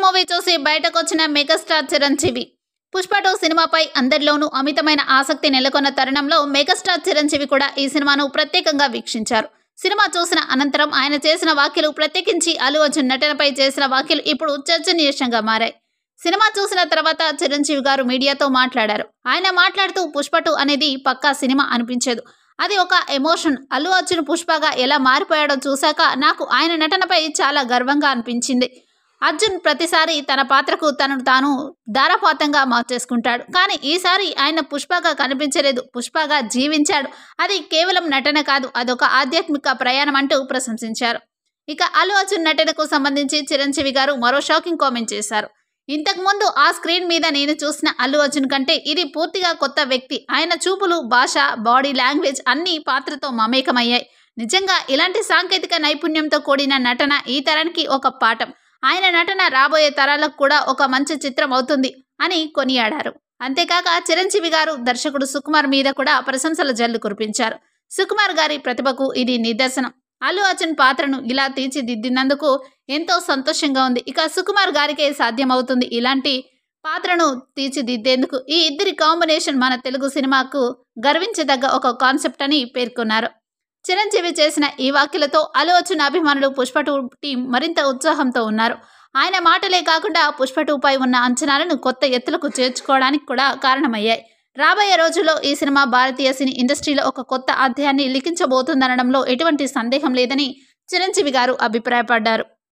Movie చూసి బయటకొచ్చిన megastar Chiranjeevi. Pushpa 2 సినిమాపై అందరిలోనూ అమితమైన ఆసక్తి నెలకొన్న తరుణంలో మెగాస్టార్ చిరంజీవి కూడా ఈ సినిమాను ప్రత్యేకంగా వీక్షించారు. సినిమా చూసిన అనంతరం ఆయన చేసిన వ్యాఖ్యలు, ప్రత్యేకించి అల్లు అర్జున్ నటనపై చేసిన వ్యాఖ్యలు ఇప్పుడు చర్చనీయాంశంగా మారాయి. సినిమా చూసిన తర్వాత చిరంజీవి గారు మీడియాతో మాట్లాడారు. ఆయన మాట్లాడుతూ పుష్ప 2 అనేది పక్కా సినిమా అనిపించదు. అది ఒక ఎమోషన్. అల్లు అర్జున్ పుష్పగా ఎలా మారిపోయాడో చూశాక నాకు ఆయన నటనపై చాలా గర్వంగా అనిపించింది. అర్జున్ ప్రతిసారి తన పాత్రకు తనను తాను ధారాపాతంగా మార్చేసుకుంటాడు. కానీ ఈసారి ఆయన పుష్పగా కనిపించలేదు, పుష్పగా జీవించాడు. అది కేవలం నటన కాదు, అదొక ఆధ్యాత్మిక ప్రయాణం అంటూ ప్రశంసించారు. ఇక అల్లు అర్జున్ నటనకు సంబంధించి చిరంజీవి గారు మరో షాకింగ్ కామెంట్ చేశారు. ఇంతకుముందు ఆ స్క్రీన్ మీద నేను చూసిన అల్లు అర్జున్ కంటే ఇది పూర్తిగా కొత్త వ్యక్తి. ఆయన చూపులు, భాష, బాడీ లాంగ్వేజ్ అన్నీ పాత్రతో మమేకమయ్యాయి. నిజంగా ఇలాంటి సాంకేతిక నైపుణ్యంతో కూడిన నటన ఈ తరానికి ఒక పాఠం. ఆయన నటన రాబోయే తరాలకు కూడా ఒక మంచి చిత్రం అవుతుంది అని కొనియాడారు. అంతేకాక చిరంజీవి గారు దర్శకుడు సుకుమార్ మీద కూడా ప్రశంసల జల్లు కురిపించారు. సుకుమార్ గారి ప్రతిభకు ఇది నిదర్శనం. అల్లు అర్జున్ పాత్రను ఇలా తీర్చిదిద్దినందుకు ఎంతో సంతోషంగా ఉంది. ఇక సుకుమార్ గారికే సాధ్యమవుతుంది ఇలాంటి పాత్రను తీర్చిదిద్దేందుకు. ఈ ఇద్దరి కాంబినేషన్ మన తెలుగు సినిమాకు గర్వించదగ్గ ఒక కాన్సెప్ట్ అని పేర్కొన్నారు. చిరంజీవి చేసిన ఈ వ్యాఖ్యలతో అల్లు అర్జున్ అభిమానులు పుష్ప 2 టీం మరింత ఉత్సాహంతో ఉన్నారు. ఆయన మాటలే కాకుండా పుష్ప 2 పై ఉన్న అంచనాలను కొత్త ఎత్తులకు చేర్చుకోవడానికి కూడా కారణమయ్యాయి. రాబోయే రోజుల్లో ఈ సినిమా భారతీయ సినీ ఇండస్ట్రీలో ఒక కొత్త అధ్యాయాన్ని లిఖించబోతుందనడంలో ఎటువంటి సందేహం లేదని చిరంజీవి గారు అభిప్రాయపడ్డారు.